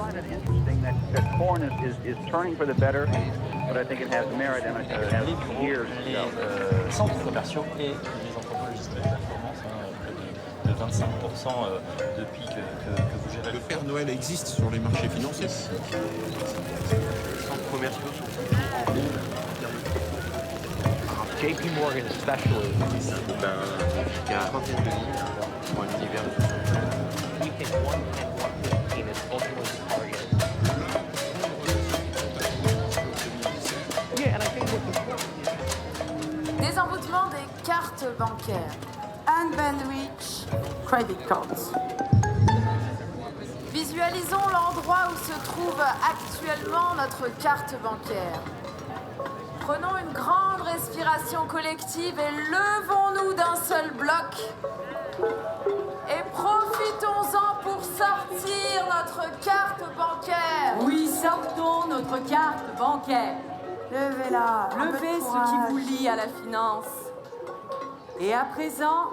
find it interesting that corn is turning for the better, but I think it has merit and it has years to go. Centres commerciaux et les anthropologistes de la performance, de 25% depuis que vous gérez le Père Noël existe sur les marchés financiers. Les centres commerciaux sont toujours en haut. JP Morgan especially. Il y a une trentaine de lignes pour un univers de We think 110, 115 is ultimately the target. Yeah, and I think what's important is Désenvoûtement des cartes bancaires. Unbandwich credit cards. Visualisons l'endroit où se trouve actuellement notre carte bancaire. Prenons une grande respiration collective et levons-nous d'un seul bloc. Et profitons-en pour sortir notre carte bancaire. Oui, sortons notre carte bancaire. Levez-la. Levez ce qui vous lie à la finance. Et à présent,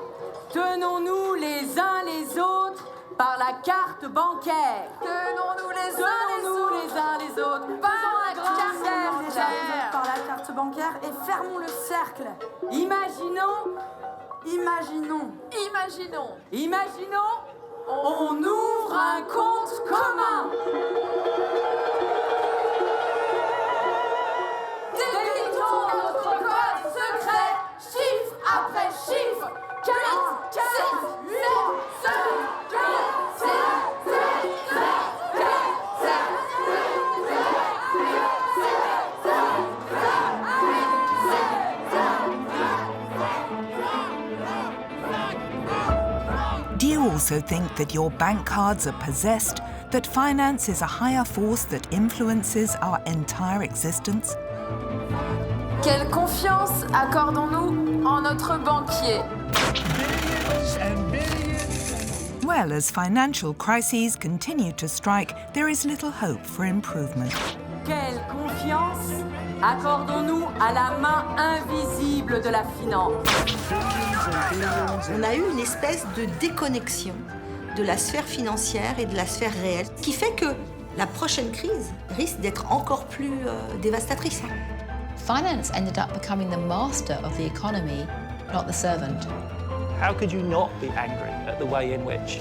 tenons-nous les uns les autres par la carte bancaire. Tenons-nous les uns les autres par la carte bancaire. Par la carte bancaire et fermons le cercle. Imaginons, on ouvre un compte commun. Décryptons notre code secret, chiffre après chiffre. 4, 4, 8, 7, 4, 7, 7, 7, 7, 7, 7. Do you also think that your bank cards are possessed, that finance is a higher force that influences our entire existence? Quelle confiance accordons-nous en notre banquier? Well, as financial crises continue to strike, there is little hope for improvement. Quelle confiance accordons-nous à la main invisible de la finance? On a eu une espèce de déconnexion de la sphère financière et de la sphère réelle, qui fait que la prochaine crise risque d'être encore plus dévastatrice. Finance ended up becoming the master of the economy, not the servant. How could you not be angry at the way in which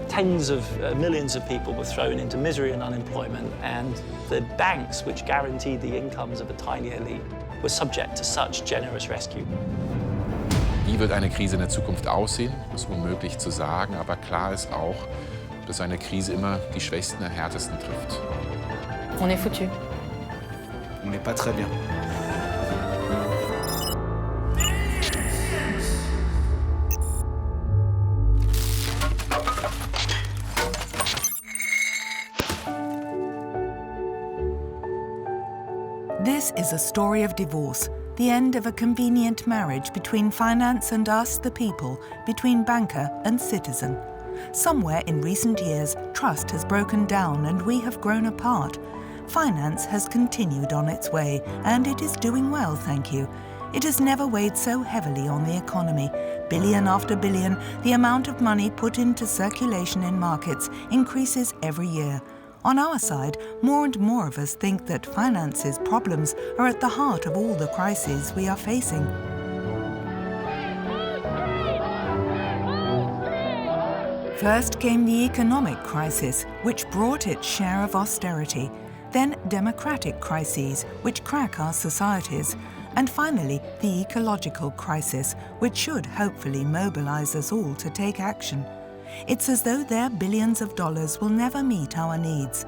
tens of millions of people were thrown into misery and unemployment, and the banks, which guaranteed the incomes of a tiny elite, were subject to such generous rescue? Wie wird eine Krise in der Zukunft aussehen? Das ist unmöglich zu sagen, aber klar ist auch, dass eine Krise immer die Schwächsten am härtesten trifft. On est foutu. on n'est pas très bien. This is a story of divorce, the end of a convenient marriage between finance and us, the people, between banker and citizen. Somewhere in recent years, trust has broken down and we have grown apart. Finance has continued on its way, and it is doing well, thank you. It has never weighed so heavily on the economy. Billion after billion, the amount of money put into circulation in markets increases every year. On our side, more and more of us think that finance's problems are at the heart of all the crises we are facing. First came the economic crisis, which brought its share of austerity, then democratic crises, which crack our societies, and finally the ecological crisis, which should hopefully mobilize us all to take action. It's as though their billions of dollars will never meet our needs.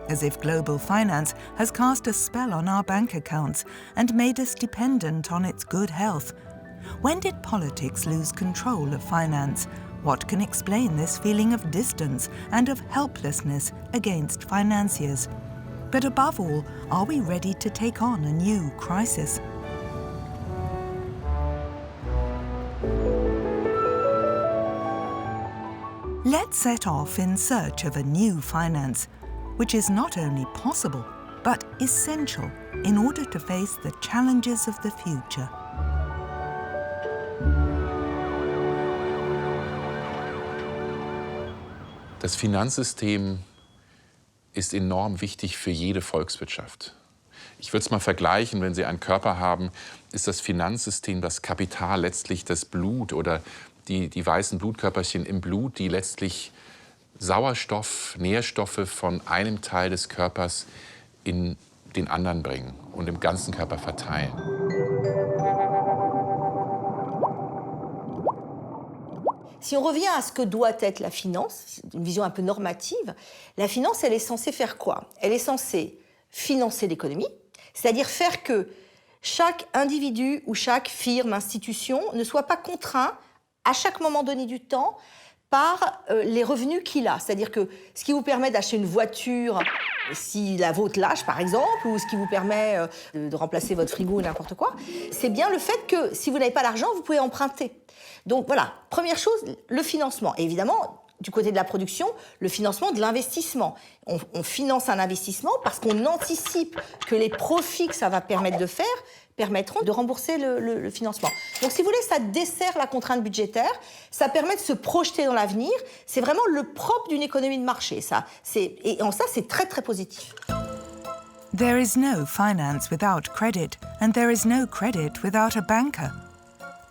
As if global finance has cast a spell on our bank accounts and made us dependent on its good health. When did politics lose control of finance? What can explain this feeling of distance and of helplessness against financiers? But above all, are we ready to take on a new crisis? Let's set off in search of a new finance, which is not only possible, but essential in order to face the challenges of the future. Das Finanzsystem ist enorm wichtig für jede Volkswirtschaft. Ich würde es mal vergleichen, wenn Sie einen Körper haben, ist das Finanzsystem, das Kapital letztlich das Blut oder die weißen Blutkörperchen im Blut, die letztlich Sauerstoff, Nährstoffe von einem Teil des Körpers in den anderen bringen und im ganzen Körper verteilen. Si on revient à ce que doit être la finance, une vision un peu normative, la finance, elle est censée faire quoi? Elle est censée financer l'économie, c'est-à-dire faire que chaque individu ou chaque firme, institution ne soit pas contraint à chaque moment donné du temps par les revenus qu'il a. C'est-à-dire que ce qui vous permet d'acheter une voiture si la vôtre lâche, par exemple, ou ce qui vous permet de remplacer votre frigo ou n'importe quoi, c'est bien le fait que si vous n'avez pas l'argent, vous pouvez emprunter. Donc voilà, première chose, le financement. Et évidemment, du côté de la production, le financement de l'investissement. On finance un investissement parce qu'on anticipe que les profits que ça va permettre de faire permettront de rembourser le financement. Donc si vous voulez, ça dessert la contrainte budgétaire, ça permet de se projeter dans l'avenir. C'est vraiment le propre d'une économie de marché. Et en ça, c'est très très positif. There is no finance without credit, and there is no credit without a banker.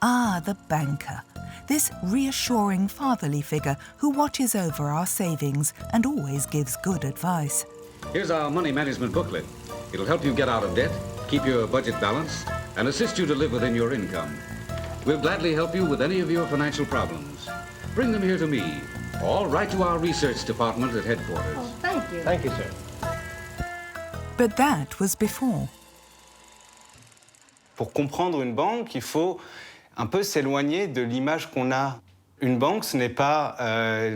Ah, the banker. This reassuring fatherly figure who watches over our savings and always gives good advice. Here's our money management booklet. It'll help you get out of debt, keep your budget balanced, and assist you to live within your income. We'll gladly help you with any of your financial problems. Bring them here to me, or write to our research department at headquarters. Oh, thank you. Thank you, sir. But that was before. Pour comprendre une banque, il faut un peu s'éloigner de l'image qu'on a. Une banque, ce n'est pas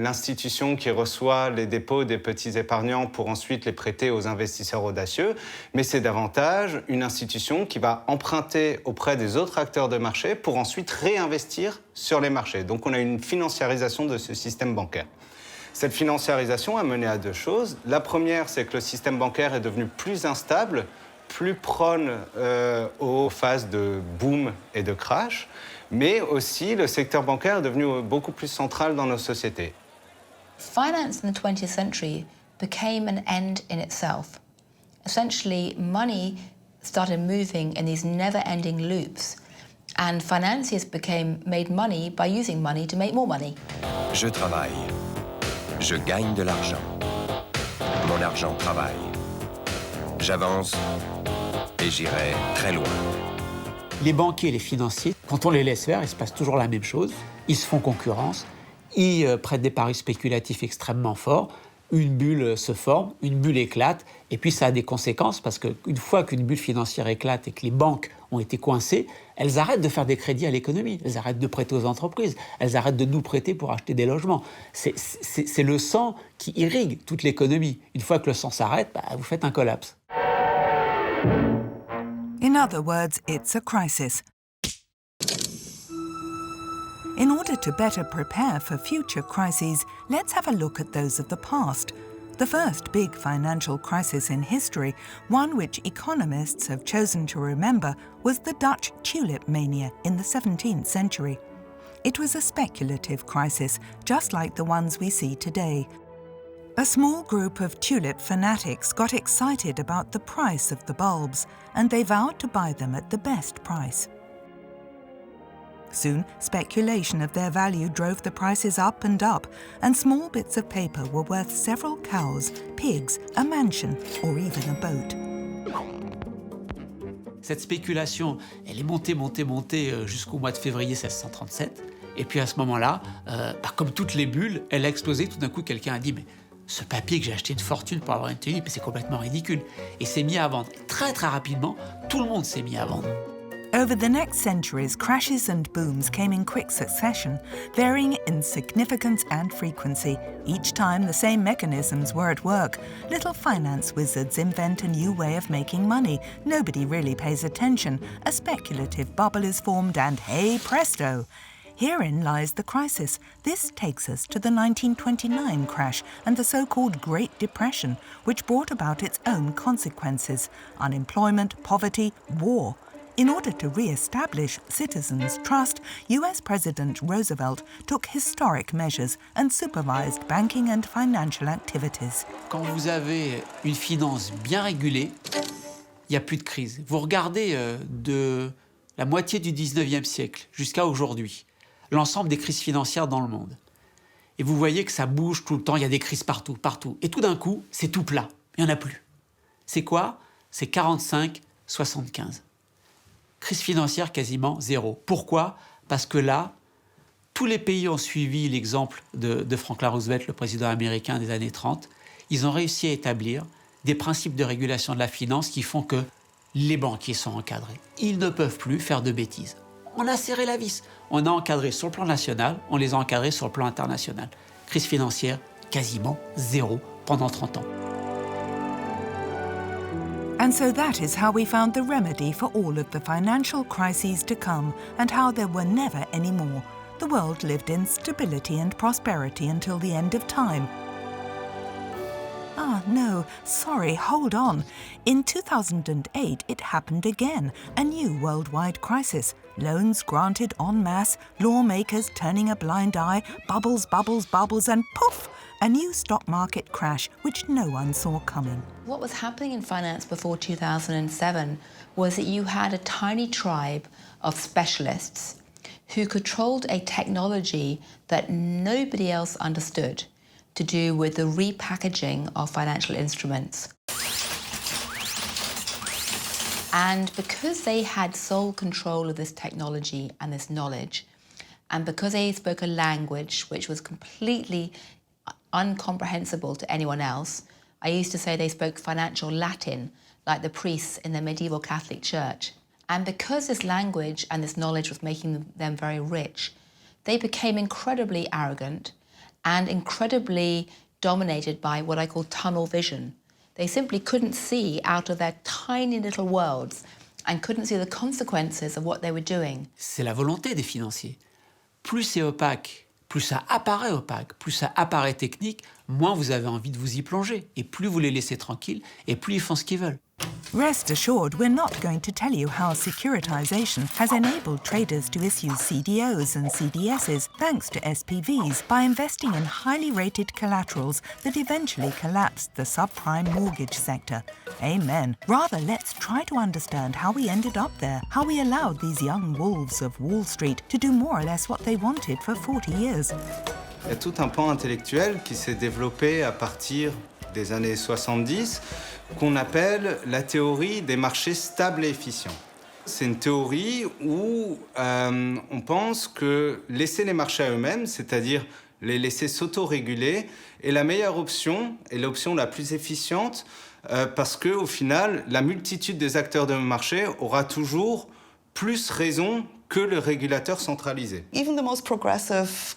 l'institution qui reçoit les dépôts des petits épargnants pour ensuite les prêter aux investisseurs audacieux, mais c'est davantage une institution qui va emprunter auprès des autres acteurs de marché pour ensuite réinvestir sur les marchés. Donc on a une financiarisation de ce système bancaire. Cette financiarisation a mené à deux choses. La première, c'est que le système bancaire est devenu plus instable, plus prône aux phases de boom et de crash, mais aussi le secteur bancaire est devenu beaucoup plus central dans nos sociétés. Finance in the 20th century became an end in itself. Essentially, money started moving in these never-ending loops, and financiers made money by using money to make more money. Je travaille. Je gagne de l'argent. Mon argent travaille. J'avance et j'irai très loin. Les banquiers et les financiers, quand on les laisse faire, il se passe toujours la même chose. Ils se font concurrence, ils prêtent des paris spéculatifs extrêmement forts, une bulle se forme, une bulle éclate, et puis ça a des conséquences parce qu'une fois qu'une bulle financière éclate et que les banques ont été coincées, elles arrêtent de faire des crédits à l'économie, elles arrêtent de prêter aux entreprises, elles arrêtent de nous prêter pour acheter des logements. C'est le sang qui irrigue toute l'économie. Une fois que le sang s'arrête, vous faites un collapse. In other words, it's a crisis. In order to better prepare for future crises, let's have a look at those of the past. The first big financial crisis in history, one which economists have chosen to remember, was the Dutch tulip mania in the 17th century. It was a speculative crisis, just like the ones we see today. A small group of tulip fanatics got excited about the price of the bulbs, and they vowed to buy them at the best price. Soon, speculation of their value drove the prices up, and small bits of paper were worth several cows, pigs, a mansion, or even a boat. Cette spéculation, elle est montée jusqu'au mois de février 1637. Et puis à ce moment-là, comme toutes les bulles, elle a explosé. Tout d'un coup, quelqu'un a dit « Mais ce papier que j'ai acheté une fortune pour avoir une tulipe, c'est complètement ridicule. » Et s'est mis à vendre. Très très rapidement, tout le monde s'est mis à vendre. Over the next centuries, crashes and booms came in quick succession, varying in significance and frequency. Each time, the same mechanisms were at work. Little finance wizards invent a new way of making money. Nobody really pays attention. A speculative bubble is formed and hey presto! Herein lies the crisis. This takes us to the 1929 crash and the so-called Great Depression, which brought about its own consequences: unemployment, poverty, war. In order to re-establish citizens' trust, US President Roosevelt took historic measures and supervised banking and financial activities. Quand vous avez une finance bien régulée, il n'y a plus de crise. Vous regardez de la moitié du 19e siècle jusqu'à aujourd'hui, l'ensemble des crises financières dans le monde. Et vous voyez que ça bouge tout le temps, il y a des crises partout, partout. Et tout d'un coup, c'est tout plat, il n'y en a plus. C'est quoi? C'est 45-75. Crise financière quasiment zéro. Pourquoi? Parce que là, tous les pays ont suivi l'exemple de Franklin Roosevelt, le président américain des années 30. Ils ont réussi à établir des principes de régulation de la finance qui font que les banquiers sont encadrés. Ils ne peuvent plus faire de bêtises. On a serré la vis. On a encadré sur le plan national, on les a encadrés sur le plan international. Crise financière quasiment zéro pendant 30 ans. And so that is how we found the remedy for all of the financial crises to come, and how there were never any more. The world lived in stability and prosperity until the end of time. Ah, no, sorry, hold on. In 2008, it happened again, a new worldwide crisis. Loans granted en masse, lawmakers turning a blind eye, bubbles, bubbles, bubbles, and poof! A new stock market crash which no one saw coming. What was happening in finance before 2007 was that you had a tiny tribe of specialists who controlled a technology that nobody else understood, to do with the repackaging of financial instruments. And because they had sole control of this technology and this knowledge, and because they spoke a language which was completely incomprehensible to anyone else, I used to say they spoke financial Latin, like the priests in the medieval Catholic Church. And because this language and this knowledge was making them very rich, they became incredibly arrogant and incredibly dominated by what I call tunnel vision. They simply couldn't see out of their tiny little worlds and couldn't see the consequences of what they were doing. C'est la volonté des financiers. Plus c'est opaque, plus ça apparaît opaque, plus ça apparaît technique, moins vous avez envie de vous y plonger. Et plus vous les laissez tranquilles, et plus ils font ce qu'ils veulent. Rest assured, we're not going to tell you how securitization has enabled traders to issue CDOs and CDSs thanks to SPVs by investing in highly rated collaterals that eventually collapsed the subprime mortgage sector. Amen. Rather, let's try to understand how we ended up there, how we allowed these young wolves of Wall Street to do more or less what they wanted for 40 years. Il y a tout un pan intellectuel qui s'est développé à partir des années 70, qu'on appelle la théorie des marchés stables et efficients. C'est une théorie où on pense que laisser les marchés à eux-mêmes, c'est-à-dire les laisser s'auto-réguler, est la meilleure option et l'option la plus efficiente parce qu'au final, la multitude des acteurs de marché aura toujours plus raison que le régulateur centralisé. Even the most progressive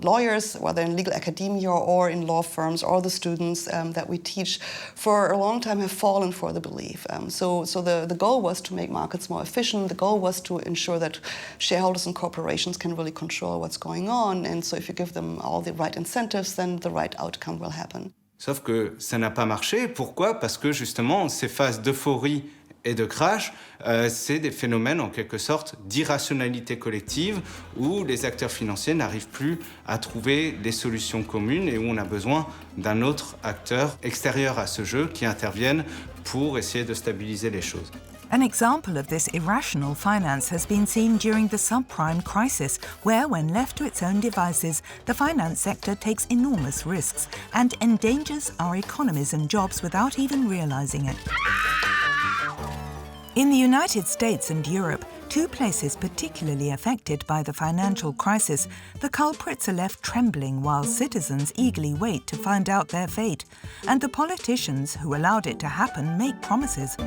lawyers, whether in legal academia or in law firms, or the students that we teach, for a long time have fallen for the belief. So the goal was to make markets more efficient. The goal was to ensure that shareholders and corporations can really control what's going on. And so if you give them all the right incentives, then the right outcome will happen. Sauf que ça n'a pas marché. Pourquoi? Parce que justement, ces phases d'euphorie et de crash, c'est des phénomènes en quelque sorte d'irrationalité collective où les acteurs financiers n'arrivent plus à trouver des solutions communes et où on a besoin d'un autre acteur extérieur à ce jeu qui intervienne pour essayer de stabiliser les choses. An example of this irrational finance has been seen during the subprime crisis, where, when left to its own devices, the finance sector takes enormous risks and endangers our economies and jobs without even realizing it. In the United States and Europe, two places particularly affected by the financial crisis, the culprits are left trembling while citizens eagerly wait to find out their fate. And the politicians who allowed it to happen make promises.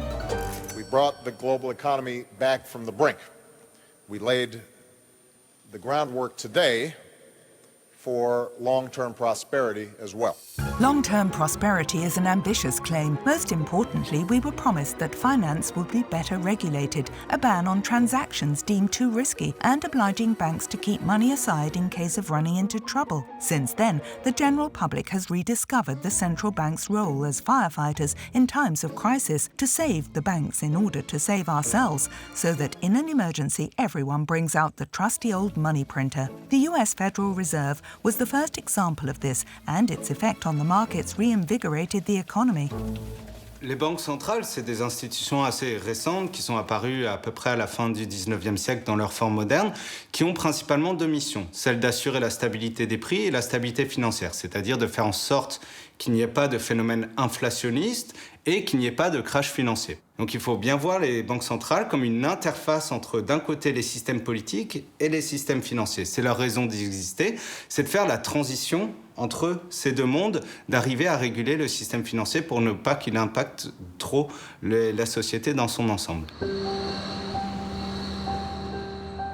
We brought the global economy back from the brink. We laid the groundwork today for long-term prosperity as well. Long-term prosperity is an ambitious claim. Most importantly, we were promised that finance would be better regulated, a ban on transactions deemed too risky, and obliging banks to keep money aside in case of running into trouble. Since then, the general public has rediscovered the central bank's role as firefighters in times of crisis to save the banks in order to save ourselves, so that in an emergency everyone brings out the trusty old money printer. The US Federal Reserve was the first example of this, and its effect on the markets reinvigorated the economy. Les banques centrales, c'est des institutions assez récentes qui sont apparues à peu près à la fin du 19e siècle dans leur forme moderne, qui ont principalement deux missions, celle d'assurer la stabilité des prix et la stabilité financière, c'est-à-dire de faire en sorte qu'il n'y ait pas de phénomène inflationniste et qu'il n'y ait pas de crash financier. Donc il faut bien voir les banques centrales comme une interface entre, d'un côté, les systèmes politiques et les systèmes financiers. C'est leur raison d'exister, c'est de faire la transition entre ces deux mondes, d'arriver à réguler le système financier pour ne pas qu'il impacte trop la société dans son ensemble.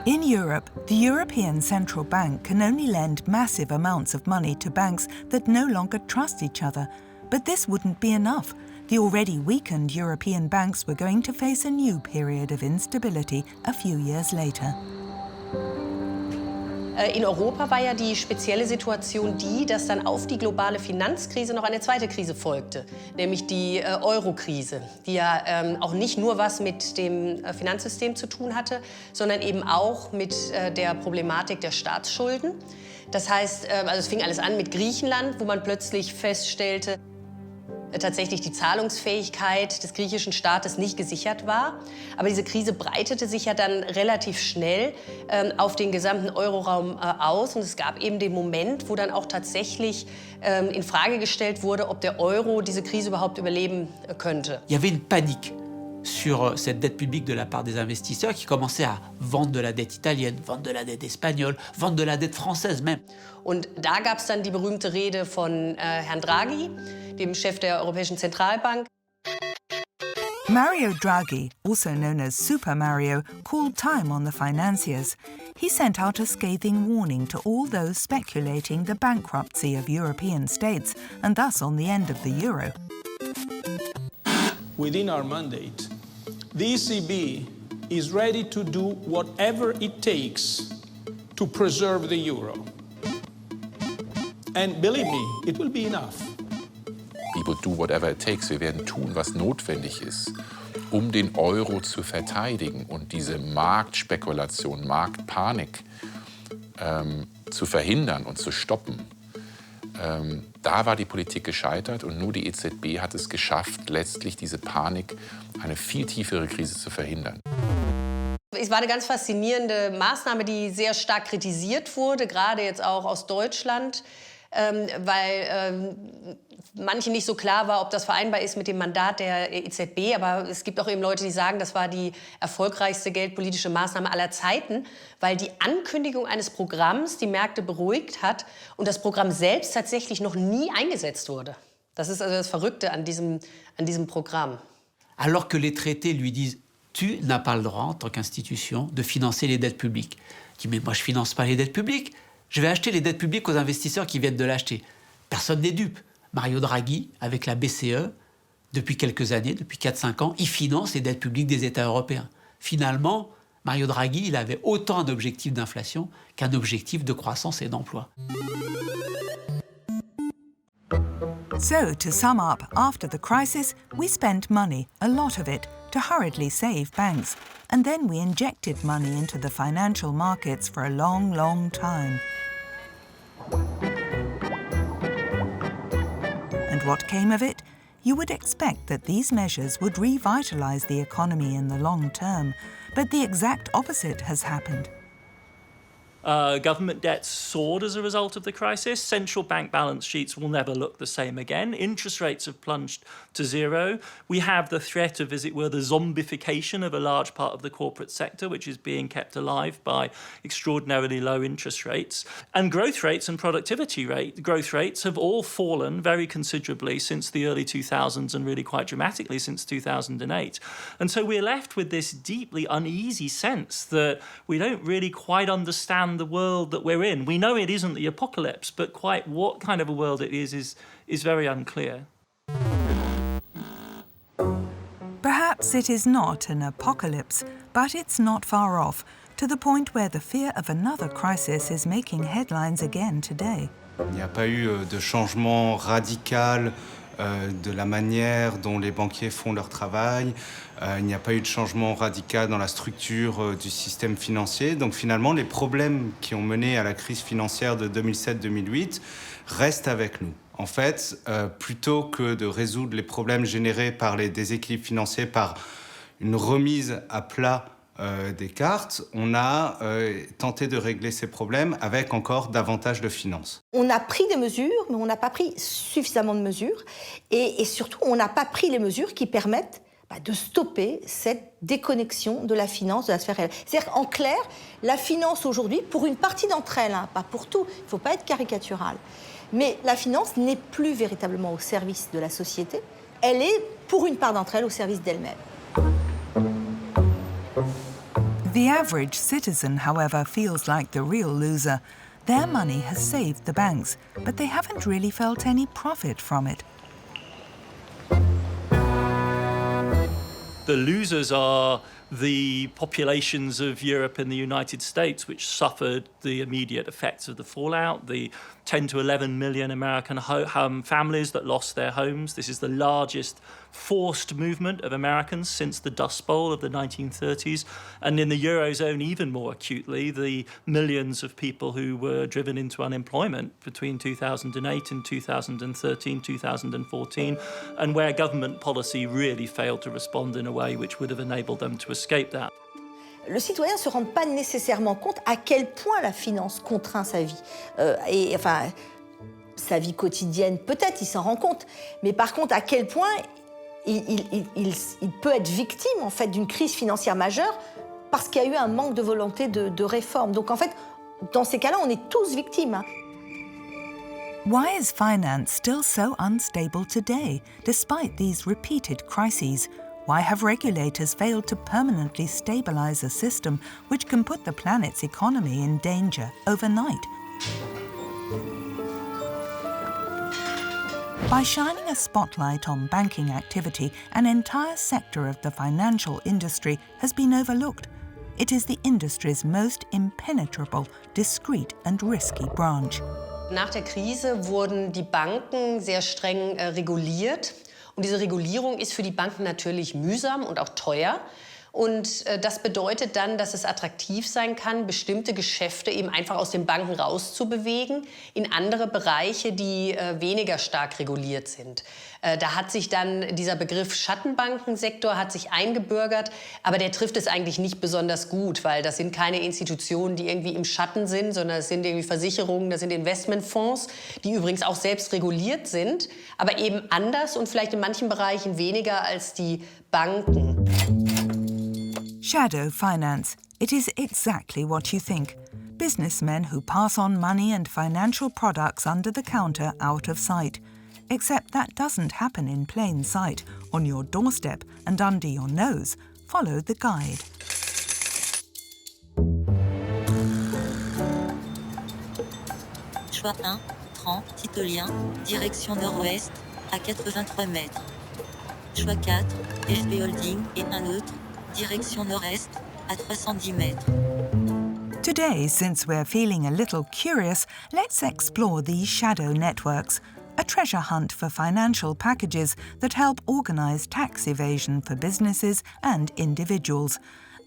In Europe, the European Central Bank can only lend massive amounts of money to banks that no longer trust each other. But this wouldn't be enough. The already weakened European banks were going to face a new period of instability a few years later. In Europa war ja die spezielle Situation die, dass dann auf die globale Finanzkrise noch eine zweite Krise folgte, nämlich die Euro-Krise, die ja auch nicht nur was mit dem Finanzsystem zu tun hatte, sondern eben auch mit der Problematik der Staatsschulden. Das heißt, also es fing alles an mit Griechenland, wo man plötzlich feststellte, tatsächlich die Zahlungsfähigkeit des griechischen Staates nicht gesichert war. Aber diese Krise breitete sich ja dann relativ schnell auf den gesamten Euroraum aus. Und es gab eben den Moment, wo dann auch tatsächlich in Frage gestellt wurde, ob der Euro diese Krise überhaupt überleben könnte. Il y avait une panique sur cette dette publique de la part des investisseurs qui commençaient à vendre de la dette italienne, vendre de la dette espagnole, vendre de la dette française même. Und da gab es dann die berühmte Rede von Herrn Draghi, dem Chef der Europäischen Zentralbank. Mario Draghi, also known as Super Mario, called time on the financiers. He sent out a scathing warning to all those speculating the bankruptcy of European states and thus on the end of the euro. Within our mandate, the ECB is ready to do whatever it takes to preserve the euro. And believe me, it will be enough. We will do whatever it takes. Wir werden tun, was notwendig ist, um den Euro zu verteidigen und diese Marktspekulation, Marktpanik zu verhindern und zu stoppen. Da war die Politik gescheitert und nur die EZB hat es geschafft, letztlich diese Panik, eine viel tiefere Krise zu verhindern. Es war eine ganz faszinierende Maßnahme, die sehr stark kritisiert wurde, gerade jetzt auch aus Deutschland, weil manchen nicht so klar war, ob das vereinbar ist mit dem Mandat der EZB. Aber es gibt auch eben Leute, die sagen, das war die erfolgreichste geldpolitische Maßnahme aller Zeiten, weil die Ankündigung eines Programms die Märkte beruhigt hat und das Programm selbst tatsächlich noch nie eingesetzt wurde. Das ist also das Verrückte an diesem Programm. Alors que les traités lui disent « Tu n'as pas le droit, en tant qu'institution, de financer les dettes publiques. » Il dit « Mais moi, je ne finance pas les dettes publiques. Je vais acheter les dettes publiques aux investisseurs qui viennent de l'acheter. » Personne n'est dupe. Mario Draghi, avec la BCE, depuis quelques années, depuis 4-5 ans, il finance les dettes publiques des États européens. Finalement, Mario Draghi, il avait autant un objectif d'inflation qu'un objectif de croissance et d'emploi. So, to sum up, after the crisis, we spent money, a lot of it, to hurriedly save banks, and then we injected money into the financial markets for a long, long time. And what came of it? You would expect that these measures would revitalize the economy in the long term, but the exact opposite has happened. Government debt soared as a result of the crisis. Central bank balance sheets will never look the same again. Interest rates have plunged to zero. We have the threat of, as it were, the zombification of a large part of the corporate sector, which is being kept alive by extraordinarily low interest rates. And growth rates and growth rates have all fallen very considerably since the early 2000s and really quite dramatically since 2008. And so we're left with this deeply uneasy sense that we don't really quite understand understand the world that we're in. We know it isn't the apocalypse, but quite what kind of a world it is very unclear. Perhaps it is not an apocalypse, but it's not far off, to the point where the fear of another crisis is making headlines again today. Il n'y a pas eu de changement radical de la manière dont les banquiers font leur travail. Il n'y a pas eu de changement radical dans la structure du système financier. Donc finalement, les problèmes qui ont mené à la crise financière de 2007-2008 restent avec nous. En fait, plutôt que de résoudre les problèmes générés par les déséquilibres financiers, par une remise à plat des cartes, on a tenté de régler ces problèmes avec encore davantage de finances. On a pris des mesures, mais on n'a pas pris suffisamment de mesures. Et surtout, on n'a pas pris les mesures qui permettent de stopper cette déconnexion de la finance de la sphère réelle. C'est-à-dire, en clair, la finance aujourd'hui, pour une partie d'entre elles, pas pour tout, il ne faut pas être caricatural, mais la finance n'est plus véritablement au service de la société, elle est, pour une part d'entre elles, au service d'elle-même. The average citizen, however, feels like the real loser. Their money has saved the banks, but they haven't really felt any profit from it. The losers are the populations of Europe and the United States, which suffered the immediate effects of the fallout, the 10 to 11 million American families that lost their homes. This is the largest forced movement of Americans since the Dust Bowl of the 1930s. And in the Eurozone, even more acutely, the millions of people who were driven into unemployment between 2008 and 2013, 2014, and where government policy really failed to respond in a way which would have enabled them to escape that. Le citoyen ne se rend pas nécessairement compte à quel point la finance contraint sa vie. Sa vie quotidienne, peut-être, il s'en rend compte. Mais par contre, à quel point il peut être victime, en fait, d'une crise financière majeure parce qu'il y a eu un manque de volonté de réforme. Donc, en fait, dans ces cas-là, on est tous victimes. Why is finance still so unstable today, despite these repeated crises? Why have regulators failed to permanently stabilize a system which can put the planet's economy in danger overnight? By shining a spotlight on banking activity, an entire sector of the financial industry has been overlooked. It is the industry's most impenetrable, discreet and risky branch. Nach der Krise wurden die Banken sehr streng reguliert. Und diese Regulierung ist für die Banken natürlich mühsam und auch teuer. Und das bedeutet dann, dass es attraktiv sein kann, bestimmte Geschäfte eben einfach aus den Banken rauszubewegen in andere Bereiche, die weniger stark reguliert sind. Da hat sich dann dieser Begriff Schattenbankensektor hat sich eingebürgert, aber der trifft es eigentlich nicht besonders gut, weil das sind keine Institutionen, die irgendwie im Schatten sind, sondern es sind irgendwie Versicherungen, das sind Investmentfonds, die übrigens auch selbst reguliert sind, aber eben anders und vielleicht in manchen Bereichen weniger als die Banken. Shadow finance. It is exactly what you think. Businessmen who pass on money and financial products under the counter out of sight. Except that doesn't happen in plain sight, on your doorstep and under your nose. Follow the guide. Choix 1, 30, Titolien, direction nord-ouest, à 83 mètres. Choix 4, FB Holding et un autre, direction nord-est, à 310 mètres. Today, since we're feeling a little curious, let's explore these shadow networks, a treasure hunt for financial packages that help organize tax evasion for businesses and individuals.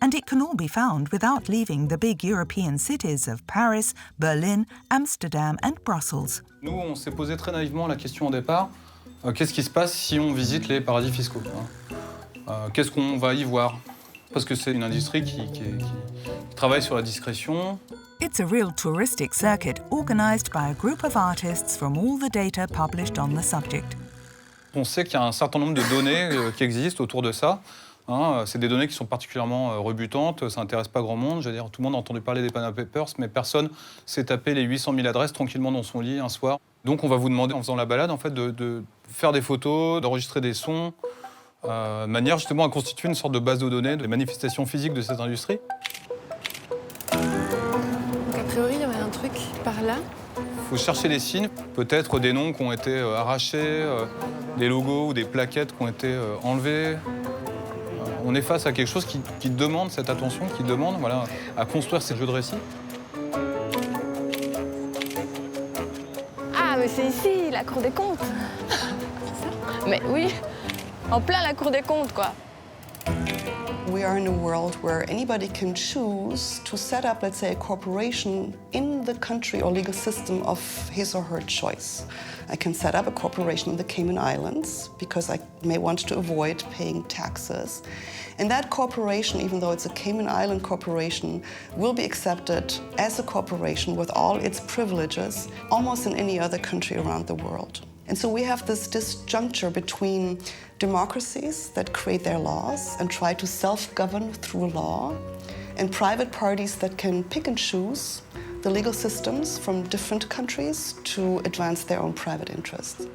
And it can all be found without leaving the big European cities of Paris, Berlin, Amsterdam and Brussels. Nous, on s'est posé très naïvement la question au départ, qu'est-ce qui se passe si on visite les paradis fiscaux, qu'est-ce qu'on va y voir? Parce que c'est une industrie qui travaille sur la discrétion. It's a real touristic circuit organised by a group of artists from all the data published on the subject. On sait qu'il y a un certain nombre de données qui existent autour de ça. C'est des données qui sont particulièrement rebutantes, ça n'intéresse pas grand monde. Je veux dire, tout le monde a entendu parler des Panama Papers, mais personne s'est tapé les 800 000 adresses tranquillement dans son lit un soir. Donc on va vous demander, en faisant la balade, en fait, de faire des photos, d'enregistrer des sons, de manière justement à constituer une sorte de base de données, de manifestations physiques de cette industrie. A priori, chercher les signes, peut-être des noms qui ont été arrachés, des logos ou des plaquettes qui ont été enlevées. On est face à quelque chose qui demande cette attention, qui demande voilà, à construire ces jeux de récit. Ah, mais c'est ici, la Cour des comptes. Mais oui, en plein la Cour des comptes, quoi. We are in a world where anybody can choose to set up, let's say, a corporation in the country or legal system of his or her choice. I can set up a corporation in the Cayman Islands because I may want to avoid paying taxes. And that corporation, even though it's a Cayman Island corporation, will be accepted as a corporation with all its privileges almost in any other country around the world. And so we have this disjuncture between democracies that create their laws and try to self-govern through law, and private parties that can pick and choose the legal systems from different countries to advance their own private interests.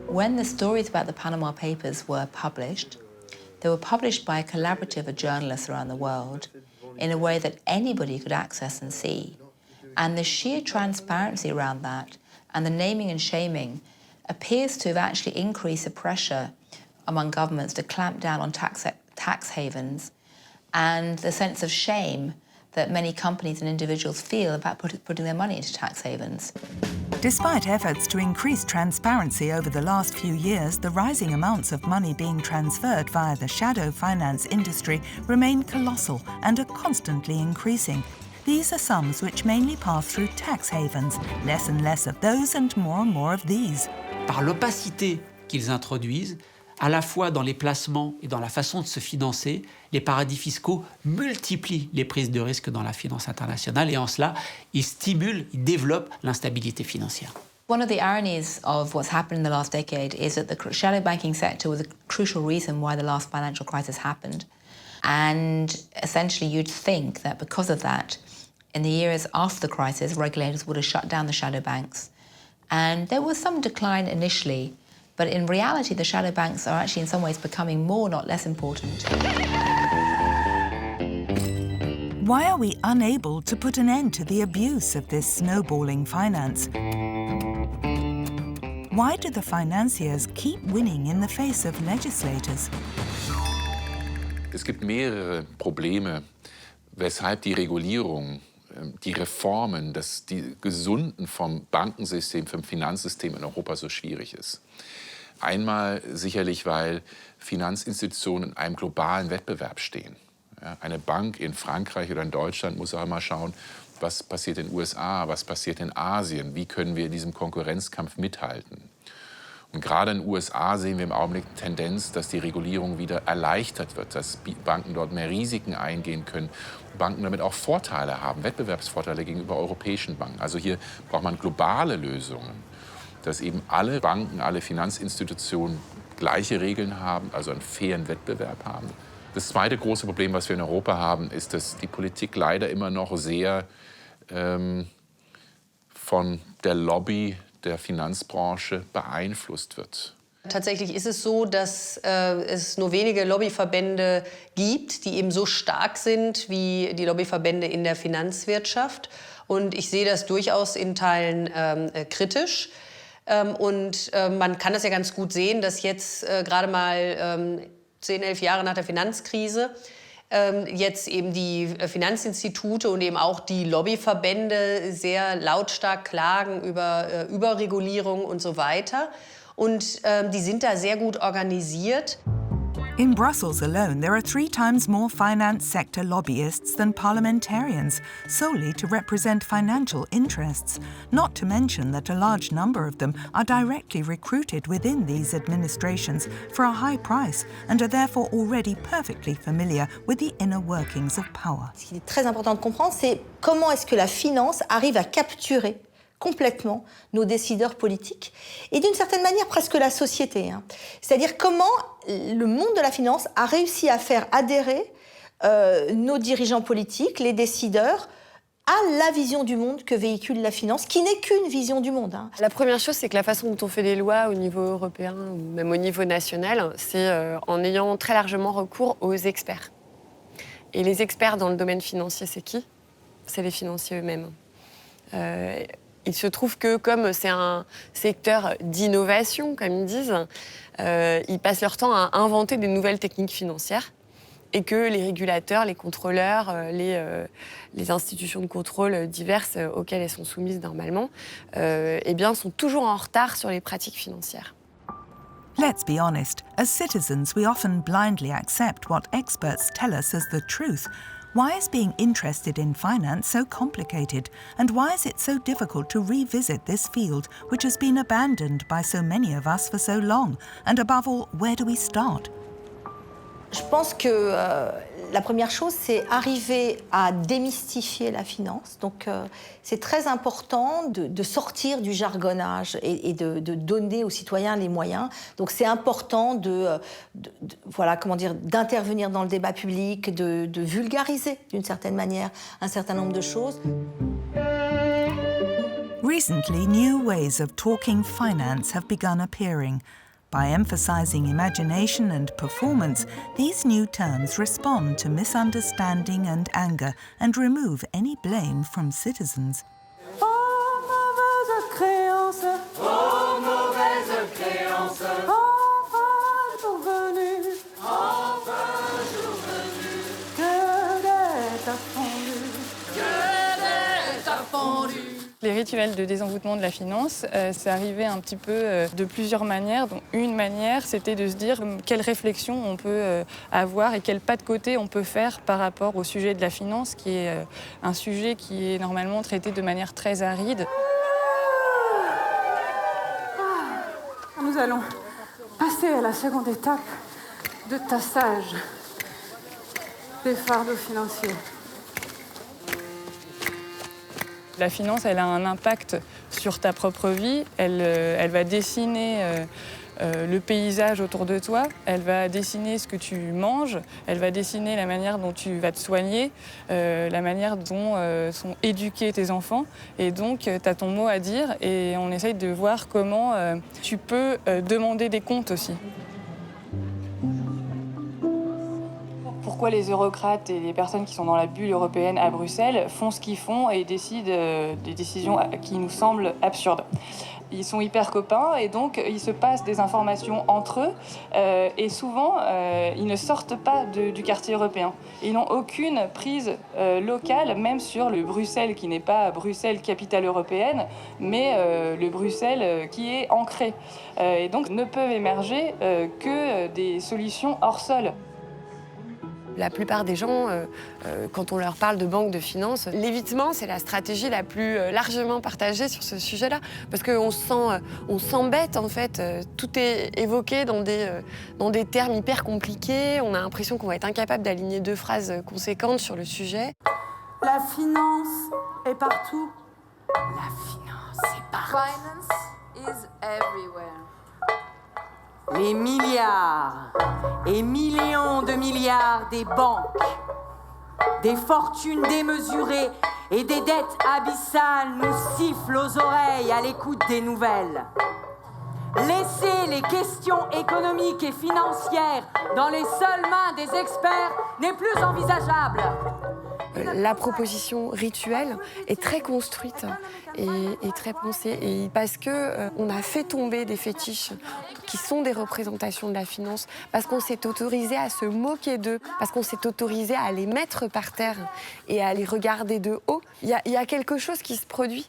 When the stories about the Panama Papers were published, they were published by a collaborative of journalists around the world in a way that anybody could access and see. And the sheer transparency around that and the naming and shaming appears to have actually increased the pressure among governments to clamp down on tax havens and the sense of shame that many companies and individuals feel about putting their money into tax havens. Despite efforts to increase transparency over the last few years, the rising amounts of money being transferred via the shadow finance industry remain colossal and are constantly increasing. These are sums which mainly pass through tax havens, less and less of those and more of these. Par l'opacité qu'ils introduisent, à la fois dans les placements et dans la façon de se financer, les paradis fiscaux multiplient les prises de risques dans la finance internationale et en cela, ils stimulent, ils développent l'instabilité financière. One of the ironies of what's happened in the last decade is that the shadow banking sector was a crucial reason why the last financial crisis happened. And essentially you'd think that because of that, in the years after the crisis, regulators would have shut down the shadow banks. And there was some decline initially, but in reality, the shadow banks are actually in some ways becoming more, not less important. Why are we unable to put an end to the abuse of this snowballing finance? Why do the financiers keep winning in the face of legislators? Es gibt mehrere Probleme, weshalb die Regulierung, die Reformen, die Gesunden vom Bankensystem, vom Finanzsystem in Europa so schwierig ist. Einmal sicherlich, weil Finanzinstitutionen in einem globalen Wettbewerb stehen. Ja, eine Bank in Frankreich oder in Deutschland muss auch immer schauen, was passiert in den USA, was passiert in Asien, wie können wir in diesem Konkurrenzkampf mithalten. Und gerade in den USA sehen wir im Augenblick eine Tendenz, dass die Regulierung wieder erleichtert wird, dass Banken dort mehr Risiken eingehen können, Banken damit auch Vorteile haben, Wettbewerbsvorteile gegenüber europäischen Banken. Also hier braucht man globale Lösungen, dass eben alle Banken, alle Finanzinstitutionen gleiche Regeln haben, also einen fairen Wettbewerb haben. Das zweite große Problem, was wir in Europa haben, ist, dass die Politik leider immer noch sehr von der Lobby der Finanzbranche beeinflusst wird. Tatsächlich ist es so, dass es nur wenige Lobbyverbände gibt, die eben so stark sind wie die Lobbyverbände in der Finanzwirtschaft. Und ich sehe das durchaus in Teilen kritisch. Und man kann das ja ganz gut sehen, dass jetzt gerade mal 10, 11 Jahre nach der Finanzkrise jetzt eben die Finanzinstitute und eben auch die Lobbyverbände sehr lautstark klagen über Überregulierung und so weiter. Und die sind da sehr gut organisiert. In Brussels alone, there are 3 times more finance sector lobbyists than parliamentarians, solely to represent financial interests, not to mention that a large number of them are directly recruited within these administrations for a high price and are therefore already perfectly familiar with the inner workings of power. Ce qui est très important de comprendre, c'est comment est-ce que la finance arrive à capturer complètement nos décideurs politiques et d'une certaine manière presque la société. C'est-à-dire comment le monde de la finance a réussi à faire adhérer nos dirigeants politiques, les décideurs, à la vision du monde que véhicule la finance, qui n'est qu'une vision du monde. La première chose, c'est que la façon dont on fait les lois au niveau européen ou même au niveau national, c'est en ayant très largement recours aux experts. Et les experts dans le domaine financier, c'est qui ? C'est les financiers eux-mêmes. Il se trouve que comme c'est un secteur d'innovation, comme ils disent, ils passent leur temps à inventer des nouvelles techniques financières et que les régulateurs, les contrôleurs, les institutions de contrôle diverses auxquelles elles sont soumises normalement, eh bien, sont toujours en retard sur les pratiques financières. Let's be honest, as citizens we often blindly accept what experts tell us as the truth. Why is being interested in finance so complicated? And why is it so difficult to revisit this field which has been abandoned by so many of us for so long? And above all, where do we start? Je pense que la première chose, c'est arriver à démystifier la finance. Donc, c'est très important de sortir du jargonnage et de donner aux citoyens les moyens. Donc, c'est important voilà, comment dire, d'intervenir dans le débat public, de vulgariser d'une certaine manière un certain nombre de choses. Recently, new ways of talking finance have begun appearing. By emphasizing imagination and performance, these new terms respond to misunderstanding and anger and remove any blame from citizens. Oh, mauvaise créance! Oh, mauvaise créance! Enfin, jour venu! Enfin, jour venu! Que dette a fondu! Que dette a fondu! Les rituels de désenvoûtement de la finance, c'est arrivé un petit peu de plusieurs manières. Donc, une manière, c'était de se dire quelle réflexion on peut avoir et quel pas de côté on peut faire par rapport au sujet de la finance, qui est un sujet qui est normalement traité de manière très aride. Nous allons passer à la seconde étape de tassage des fardeaux financiers. La finance, elle a un impact sur ta propre vie. Elle va dessiner le paysage autour de toi. Elle va dessiner ce que tu manges. Elle va dessiner la manière dont tu vas te soigner, la manière dont sont éduqués tes enfants. Et donc, tu as ton mot à dire et on essaye de voir comment tu peux demander des comptes aussi. Pourquoi les eurocrates et les personnes qui sont dans la bulle européenne à Bruxelles font ce qu'ils font et décident des décisions qui nous semblent absurdes. Ils sont hyper copains et donc ils se passent des informations entre eux et souvent ils ne sortent pas du quartier européen. Ils n'ont aucune prise locale, même sur le Bruxelles qui n'est pas Bruxelles capitale européenne, mais le Bruxelles qui est ancré. Et donc ne peuvent émerger que des solutions hors sol. La plupart des gens, quand on leur parle de banque de finances, l'évitement, c'est la stratégie la plus largement partagée sur ce sujet-là. Parce qu'on s'embête, en fait. Tout est évoqué dans des termes hyper compliqués. On a l'impression qu'on va être incapable d'aligner deux phrases conséquentes sur le sujet. La finance est partout. La finance est partout. Finance is everywhere. Les milliards et millions de milliards des banques, des fortunes démesurées et des dettes abyssales nous sifflent aux oreilles à l'écoute des nouvelles. Laisser les questions économiques et financières dans les seules mains des experts n'est plus envisageable. La proposition rituelle est très construite et très pensée. Et parce qu'on a fait tomber des fétiches qui sont des représentations de la finance, parce qu'on s'est autorisé à se moquer d'eux, parce qu'on s'est autorisé à les mettre par terre et à les regarder de haut, il y a quelque chose qui se produit.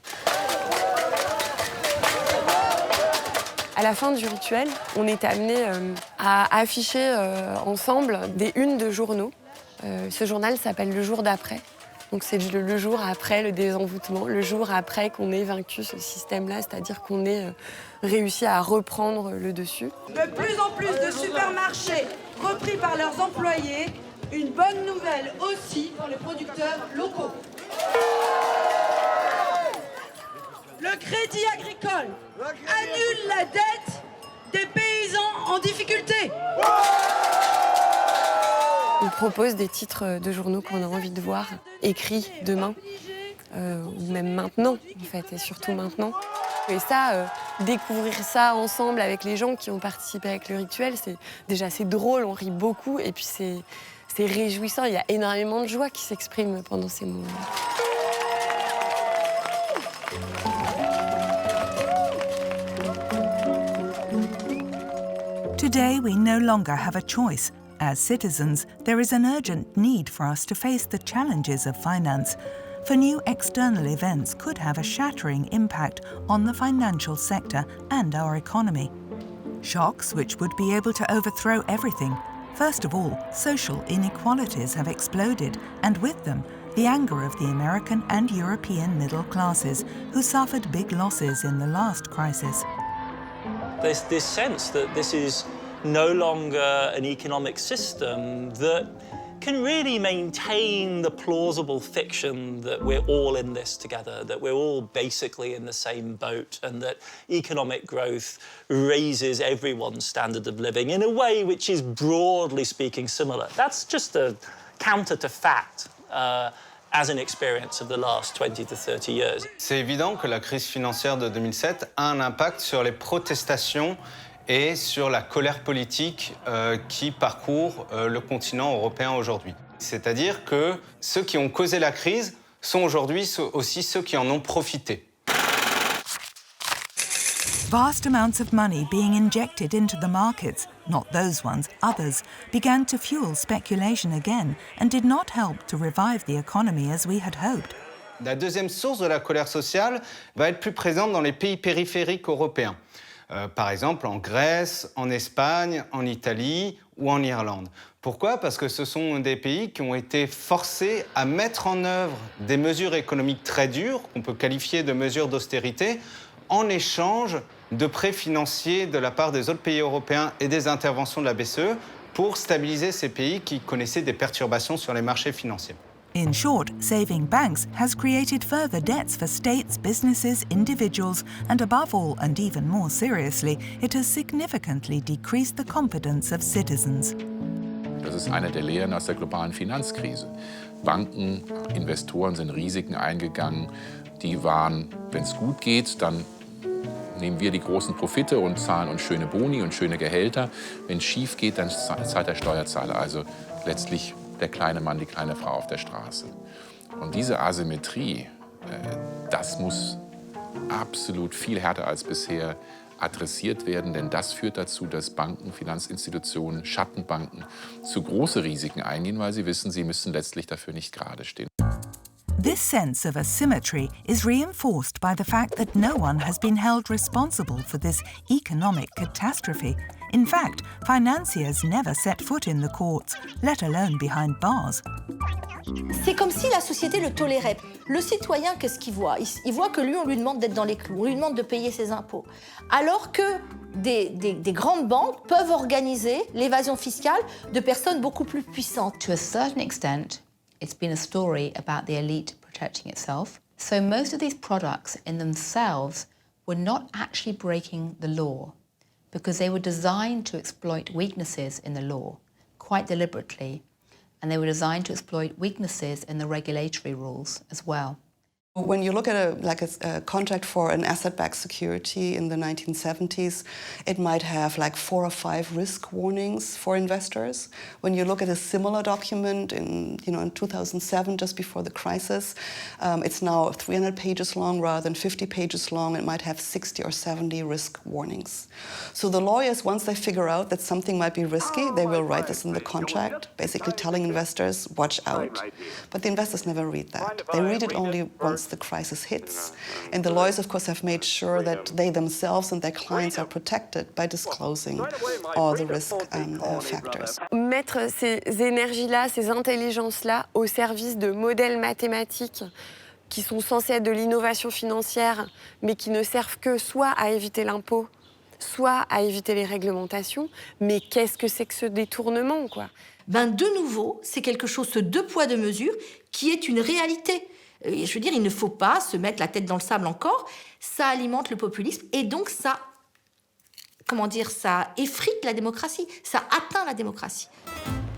À la fin du rituel, on est amené à afficher ensemble des unes de journaux. Ce journal s'appelle Le jour d'après. Donc c'est le jour après le désenvoûtement, le jour après qu'on ait vaincu ce système-là, c'est-à-dire qu'on ait réussi à reprendre le dessus. De plus en plus de supermarchés repris par leurs employés, une bonne nouvelle aussi pour les producteurs locaux. Le Crédit Agricole annule la dette des paysans en difficulté. On propose des titres de journaux qu'on a envie de voir, écrits demain, ou même maintenant, en fait, et surtout maintenant. Et ça, découvrir ça ensemble avec les gens qui ont participé avec le rituel, c'est drôle, on rit beaucoup, et puis c'est réjouissant. Il y a énormément de joie qui s'exprime pendant ces moments-là. Today, we no longer have a choice. As citizens, there is an urgent need for us to face the challenges of finance, for new external events could have a shattering impact on the financial sector and our economy. Shocks which would be able to overthrow everything. First of all, social inequalities have exploded, and with them, the anger of the American and European middle classes, who suffered big losses in the last crisis. There's this sense that this is no longer an economic system that can really maintain the plausible fiction that we're all in this together, that we're all basically in the same boat, and that economic growth raises everyone's standard of living in a way which is, broadly speaking, similar. That's just a counter to fact as an experience of the last 20 to 30 years. C'est évident que la crise financière de 2007 a un impact sur les protestations et sur la colère politique qui parcourt le continent européen aujourd'hui. C'est-à-dire que ceux qui ont causé la crise sont aujourd'hui aussi ceux qui en ont profité. Vast amounts of money being injected into the markets, not those ones, others, began to fuel speculation again and did not help to revive the economy as we had hoped. La deuxième source de la colère sociale va être plus présente dans les pays périphériques européens. Par exemple en Grèce, en Espagne, en Italie ou en Irlande. Pourquoi? Parce que ce sont des pays qui ont été forcés à mettre en œuvre des mesures économiques très dures, qu'on peut qualifier de mesures d'austérité, en échange de prêts financiers de la part des autres pays européens et des interventions de la BCE pour stabiliser ces pays qui connaissaient des perturbations sur les marchés financiers. In short, saving banks has created further debts for states, businesses, individuals, and above all, and even more seriously, it has significantly decreased the confidence of citizens. Das ist eine der Lehren aus der globalen Finanzkrise. Banken, Investoren sind Risiken eingegangen, die waren, wenn es gut geht, dann nehmen wir die großen Profite und zahlen uns schöne Boni und schöne Gehälter. Wenn es schief geht, dann zahlt der Steuerzahler, also letztlich der kleine Mann, die kleine Frau auf der Straße. Und diese Asymmetrie, das muss absolut viel härter als bisher adressiert werden, denn das führt dazu, dass Banken, Finanzinstitutionen, Schattenbanken zu große Risiken eingehen, weil sie wissen, sie müssen letztlich dafür nicht gerade stehen. This sense of asymmetry is reinforced by the fact that no one has been held responsible for this economic catastrophe. In fact, financiers never set foot in the courts, let alone behind bars. C'est comme si la société le tolérait. Le citoyen, qu'est-ce qu'il voit? Il voit que lui, on lui demande d'être dans les clous, on lui demande de payer ses impôts. Alors que des grandes banques peuvent organiser l'évasion fiscale de personnes beaucoup plus puissantes. To a certain extent, it's been a story about the elite protecting itself. So most of these products in themselves were not actually breaking the law, because they were designed to exploit weaknesses in the law, quite deliberately, and they were designed to exploit weaknesses in the regulatory rules as well. When you look at a contract for an asset-backed security in the 1970s, it might have like 4 or 5 risk warnings for investors. When you look at a similar document in 2007, just before the crisis, it's now 300 pages long rather than 50 pages long. It might have 60 or 70 risk warnings. So the lawyers, once they figure out that something might be risky, they will write this in the contract, basically telling investors, watch out. But the investors never read that. They read it only once the crisis hits. And the lawyers, of course, have made sure that they themselves and their clients are protected by disclosing all the risk factors. Mettre ces énergies-là, ces intelligences-là au service de modèles mathématiques qui sont censés être de l'innovation financière, mais qui ne servent que soit à éviter l'impôt, soit à éviter les réglementations. Mais qu'est-ce que c'est que ce détournement, quoi? De nouveau, c'est quelque chose, ce 2 poids 2 mesures, qui est une réalité. Je veux dire, il ne faut pas se mettre la tête dans le sable encore. Ça alimente le populisme et donc ça, ça effrite la démocratie, ça atteint la démocratie.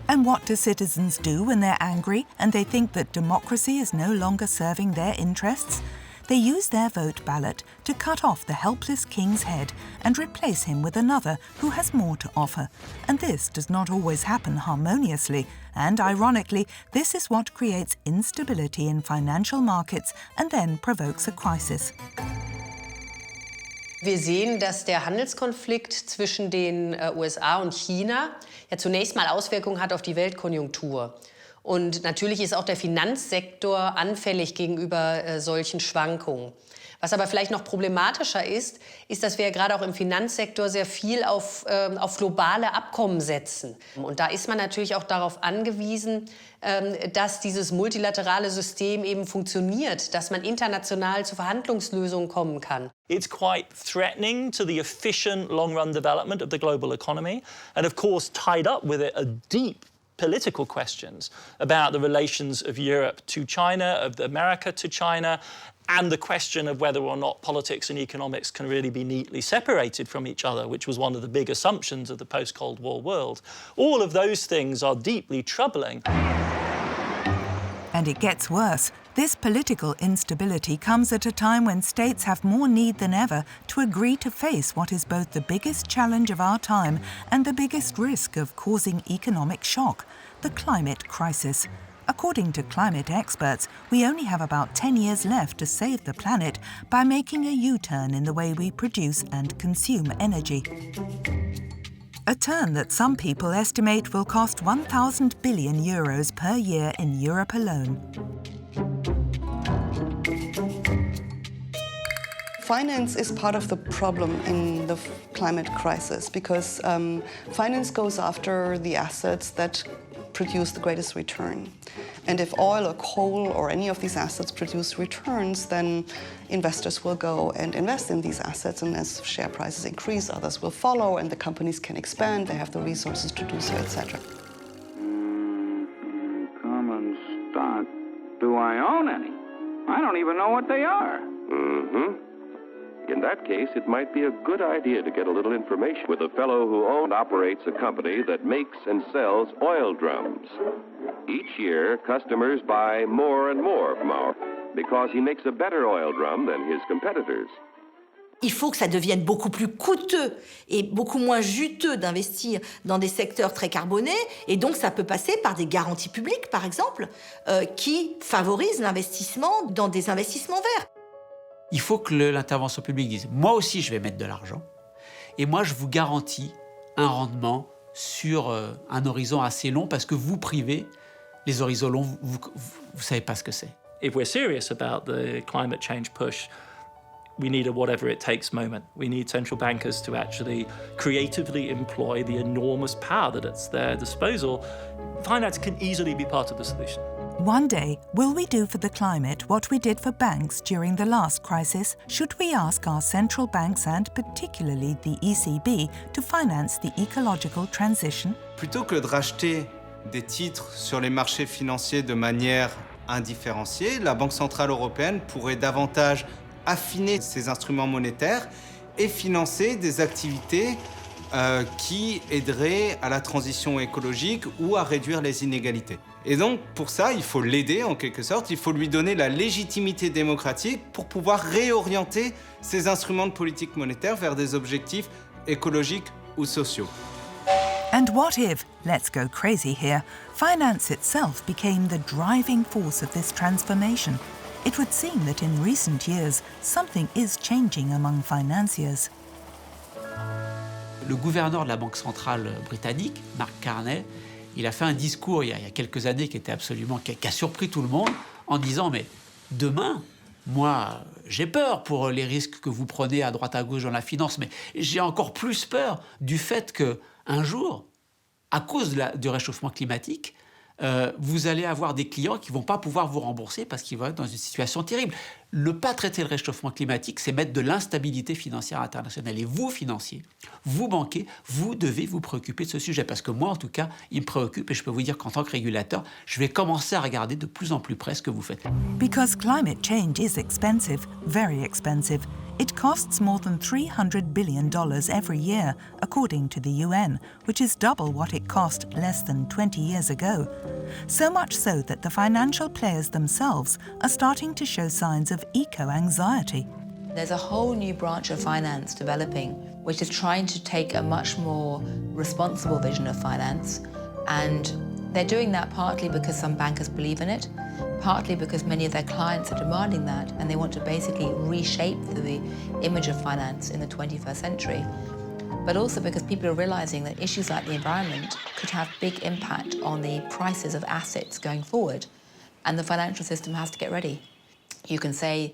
And what do citizens do when they're angry and they think that democracy is no longer serving their interests? They use their vote ballot to cut off the helpless king's head and replace him with another who has more to offer. And this does not always happen harmoniously. And ironically, this is what creates instability in financial markets and then provokes a crisis. Wir sehen, dass der Handelskonflikt zwischen den USA und China ja zunächst mal Auswirkungen hat auf die Weltkonjunktur. Und natürlich ist auch der Finanzsektor anfällig gegenüber solchen Schwankungen. Was aber vielleicht noch problematischer ist, dass wir ja gerade auch im Finanzsektor sehr viel auf globale Abkommen setzen. Und da ist man natürlich auch darauf angewiesen, dass dieses multilaterale System eben funktioniert, dass man international zu Verhandlungslösungen kommen kann. It's quite threatening to the efficient long-run development of the global economy, and of course tied up with it are deep political questions about the relations of Europe to China, of America to China, and the question of whether or not politics and economics can really be neatly separated from each other, which was one of the big assumptions of the post-Cold War world. All of those things are deeply troubling. And it gets worse. This political instability comes at a time when states have more need than ever to agree to face what is both the biggest challenge of our time and the biggest risk of causing economic shock, the climate crisis. According to climate experts, we only have about 10 years left to save the planet by making a U-turn in the way we produce and consume energy. A turn that some people estimate will cost 1,000 billion euros per year in Europe alone. Finance is part of the problem in the climate crisis because finance goes after the assets that produce the greatest return. And if oil or coal or any of these assets produce returns, then investors will go and invest in these assets, and as share prices increase, others will follow, and the companies can expand, they have the resources to do so, etc. Common stock. Do I own any? I don't even know what they are. In that case, it might be a good idea to get a little information with a fellow who owns and operates a company that makes and sells oil drums. Each year, customers buy more and more from our because he makes a better oil drum than his competitors. Il faut que ça devienne beaucoup plus coûteux et beaucoup moins juteux d'investir dans des secteurs très carbonés. Et donc, ça peut passer par des garanties publiques, par exemple, qui favorisent l'investissement dans des investissements verts. Il faut que l'intervention publique dise « moi aussi, je vais mettre de l'argent et moi, je vous garantis un rendement sur un horizon assez long parce que vous privez, les horizons longs, vous ne savez pas ce que c'est. » If we're serious about the climate change push, we need a whatever it takes moment. We need central bankers to actually creatively employ the enormous power that it's at their disposal. Finance can easily be part of the solution. One day, will we do for the climate what we did for banks during the last crisis? Should we ask our central banks and particularly the ECB to finance the ecological transition? Plutôt que de racheter des titres sur les marchés financiers de manière indifférenciée, la Banque centrale européenne pourrait davantage affiner ses instruments monétaires et financer des activités qui aideraient à la transition écologique ou à réduire les inégalités. Et donc, pour ça, il faut l'aider en quelque sorte, il faut lui donner la légitimité démocratique pour pouvoir réorienter ces instruments de politique monétaire vers des objectifs écologiques ou sociaux. And what if, let's go crazy here, finance itself became the driving force of this transformation? It would seem that in recent years, something is changing among financiers. Le gouverneur de la Banque centrale britannique, Mark Carney, il a fait un discours il y a quelques années qui a surpris tout le monde en disant « mais demain, moi, j'ai peur pour les risques que vous prenez à droite à gauche dans la finance, mais j'ai encore plus peur du fait qu'un jour, à cause du réchauffement climatique, vous allez avoir des clients qui ne vont pas pouvoir vous rembourser parce qu'ils vont être dans une situation terrible. Ne pas traiter le réchauffement climatique, c'est mettre de l'instabilité financière internationale. Et vous, financiers, vous, banquiers, vous devez vous préoccuper de ce sujet. Parce que moi, en tout cas, il me préoccupe et je peux vous dire qu'en tant que régulateur, je vais commencer à regarder de plus en plus près ce que vous faites. Because climate change is expensive, very expensive. It costs more than $300 billion every year, according to the UN, which is double what it cost less than 20 years ago. So much so that the financial players themselves are starting to show signs of eco-anxiety. There's a whole new branch of finance developing, which is trying to take a much more responsible vision of finance and They're doing that partly because some bankers believe in it, partly because many of their clients are demanding that, and they want to basically reshape the image of finance in the 21st century. But also because people are realizing that issues like the environment could have big impact on the prices of assets going forward, and the financial system has to get ready. You can say,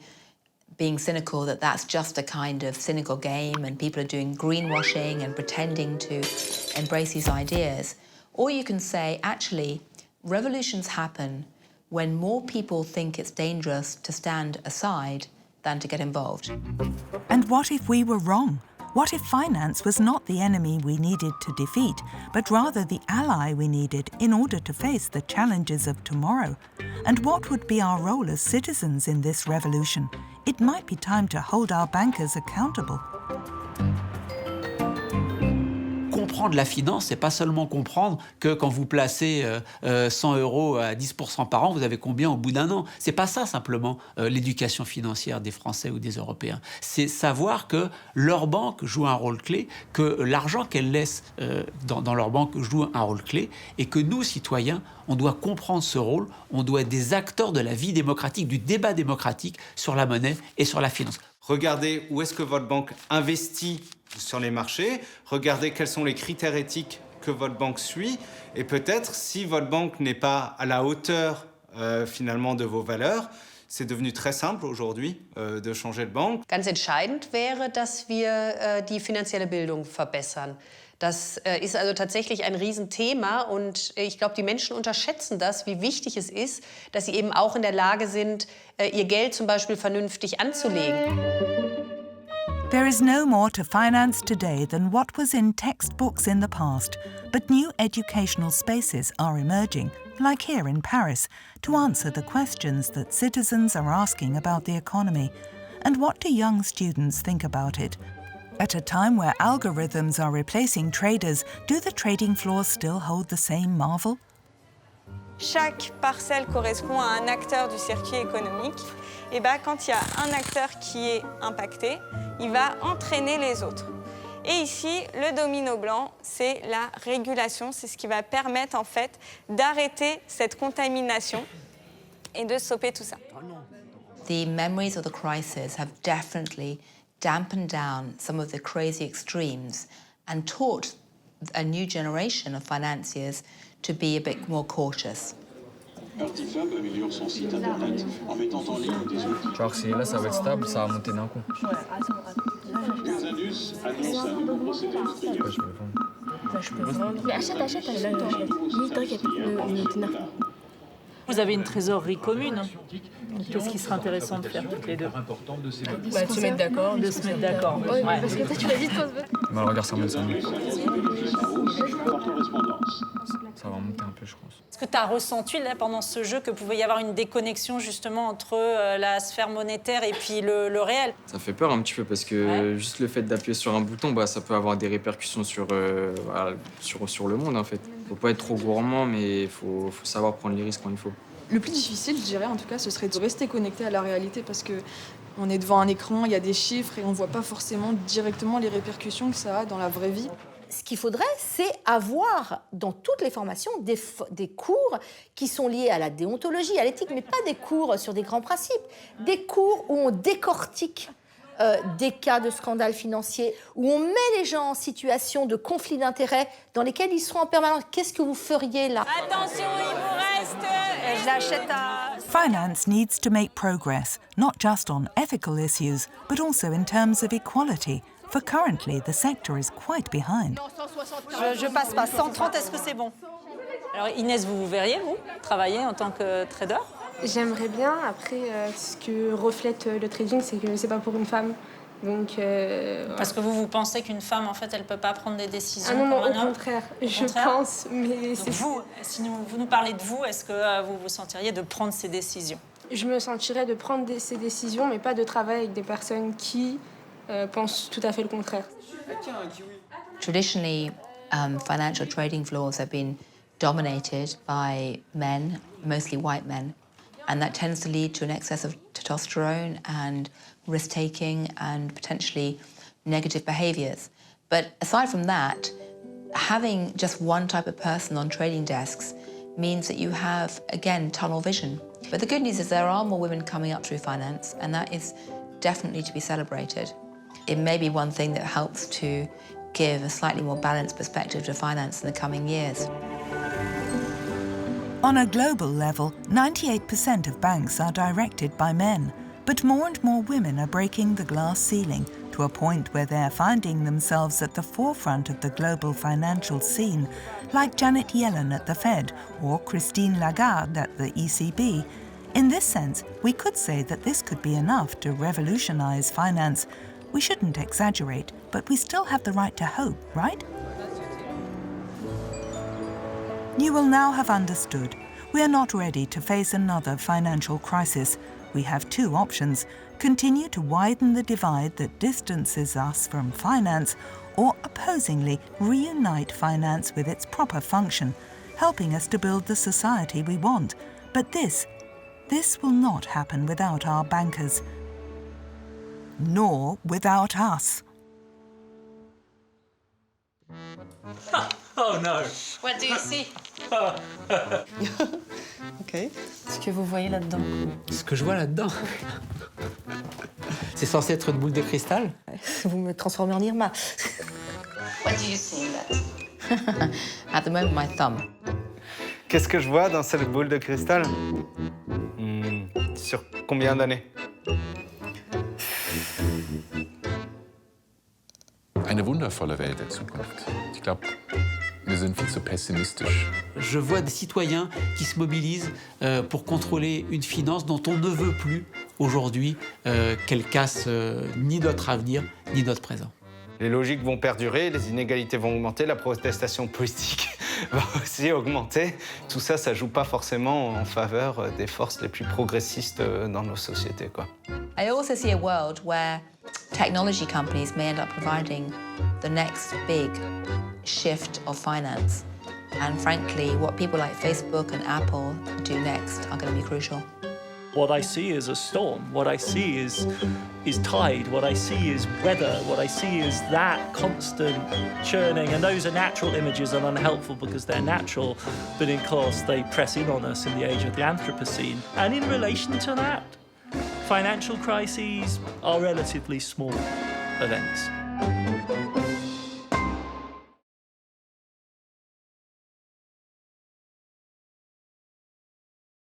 being cynical, that that's just a kind of cynical game and people are doing greenwashing and pretending to embrace these ideas. Or you can say, actually, revolutions happen when more people think it's dangerous to stand aside than to get involved. And what if we were wrong? What if finance was not the enemy we needed to defeat, but rather the ally we needed in order to face the challenges of tomorrow? And what would be our role as citizens in this revolution? It might be time to hold our bankers accountable. Comprendre la finance, c'est pas seulement comprendre que quand vous placez 100 € à 10% par an, vous avez combien au bout d'un an. C'est pas ça simplement l'éducation financière des Français ou des Européens. C'est savoir que leur banque joue un rôle clé, que l'argent qu'elles laissent dans leur banque joue un rôle clé, et que nous, citoyens, on doit comprendre ce rôle, on doit être des acteurs de la vie démocratique, du débat démocratique sur la monnaie et sur la finance. Regardez où est-ce que votre banque investit sur les marchés, regardez quels sont les critères éthiques que votre banque suit, et peut-être, si votre banque n'est pas à la hauteur finalement de vos valeurs, c'est devenu très simple aujourd'hui de changer de banque. Ganz entscheidend wäre, dass wir die finanzielle Bildung verbessern. Das ist also tatsächlich ein Riesenthema und ich glaube, die Menschen unterschätzen das, wie wichtig es ist, dass sie eben auch in der Lage sind, ihr Geld zum Beispiel vernünftig anzulegen. There is no more to finance today than what was in textbooks in the past, but new educational spaces are emerging, like here in Paris, to answer the questions that citizens are asking about the economy. And what do young students think about it? At a time where algorithms are replacing traders, do the trading floors still hold the same marvel? Chaque parcelle correspond à un acteur du circuit économique. Et ben, quand il y a un acteur qui est impacté, il va entraîner les autres. Et ici, le domino blanc, c'est la régulation. C'est ce qui va permettre en fait d'arrêter cette contamination et de stopper tout ça. The memories of the crisis have definitely dampened down some of the crazy extremes and taught a new generation of financiers to be a bit more cautious. Artifab améliore son site internet en mettant en ligne des outils. Genre si là ça va être stable, ça va monter d'un coup. Exodus annonce un nouveau procédé industriel. Ouais, je vais le vendre. Je peux vendre. Mais achète. Oui, t'inquiète, ne t'énerve pas. Vous avez une trésorerie commune. Qu'est-ce qui serait intéressant de faire toutes les deux? De se mettre d'accord. De se mettre d'accord. Ouais, parce que toi, tu l'as dit, toi. Mais alors, regarde, ça monte, ça monte. Ça va monter un peu, je pense. Est-ce que tu as ressenti là, pendant ce jeu que pouvait y avoir une déconnexion justement entre la sphère monétaire et puis le réel? Ça fait peur un petit peu parce que juste le fait d'appuyer sur un bouton, bah, ça peut avoir des répercussions sur le monde en fait. Faut pas être trop gourmand, mais il faut savoir prendre les risques quand il faut. Le plus difficile, je dirais en tout cas, ce serait de rester connecté à la réalité parce que on est devant un écran, il y a des chiffres et on voit pas forcément directement les répercussions que ça a dans la vraie vie. Ce qu'il faudrait, c'est avoir dans toutes les formations des cours qui sont liés à la déontologie, à l'éthique, mais pas des cours sur des grands principes, des cours où on décortique des cas de scandales financiers, où on met les gens en situation de conflit d'intérêts dans lesquels ils seront en permanence. Qu'est-ce que vous feriez là? Attention, il vous reste... Je l'achète à... Finance needs to make progress, not just on ethical issues, but also in terms of equality. For currently, the sector is quite behind. Je passe pas. 130, est-ce que c'est bon? Alors Inès, vous verriez, vous, travailler en tant que trader? J'aimerais bien. Après, ce que reflète le trading, c'est que c'est pas pour une femme. Donc, Parce que vous pensez qu'une femme, en fait, elle peut pas prendre des décisions? Ah non, comme un au homme? contraire. Je pense, mais c'est... Vous, si vous nous parlez de vous, est-ce que vous vous sentiriez de prendre ces décisions? Je me sentirais de prendre ces décisions, mais pas de travailler avec des personnes qui pensent tout à fait le contraire. Traditionally, financial trading floors have been dominated by men, mostly white men, and that tends to lead to an excess of testosterone and risk-taking and potentially negative behaviours. But aside from that, having just one type of person on trading desks means that you have, again, tunnel vision. But the good news is there are more women coming up through finance, and that is definitely to be celebrated. It may be one thing that helps to give a slightly more balanced perspective to finance in the coming years. On a global level, 98% of banks are directed by men, but more and more women are breaking the glass ceiling to a point where they're finding themselves at the forefront of the global financial scene, like Janet Yellen at the Fed or Christine Lagarde at the ECB. In this sense, we could say that this could be enough to revolutionize finance. We shouldn't exaggerate, but we still have the right to hope, right? You will now have understood. We are not ready to face another financial crisis. We have two options: continue to widen the divide that distances us from finance, or opposingly reunite finance with its proper function, helping us to build the society we want. But this will not happen without our bankers, nor without us. Oh no! What do you see? Ok. Ce que vous voyez là-dedans. Ce que je vois là-dedans, c'est censé être une boule de cristal. Vous me transformez en Irma. What do you see in that? At the moment, my thumb. Qu'est-ce que je vois dans cette boule de cristal? Sur combien d'années? Eine wundervolle Welt der Zukunft. Ich glaube, wir sind viel zu pessimistisch. Je vois des citoyens qui se mobilisent pour contrôler une finance dont on ne veut plus aujourd'hui qu'elle casse ni notre avenir, ni notre présent. Les logiques vont perdurer, les inégalités vont augmenter, la protestation politique va aussi augmenter. Tout ça, ça joue pas forcément en faveur des forces les plus progressistes dans nos sociétés, quoi. I also see a world where technology companies may end up providing the next big shift of finance. And frankly, what people like Facebook and Apple do next are going to be crucial. What I see is a storm. What I see is tide. What I see is weather. What I see is that constant churning. And those are natural images and unhelpful because they're natural. But of course, they press in on us in the age of the Anthropocene. And in relation to that, financial crises are relatively small events.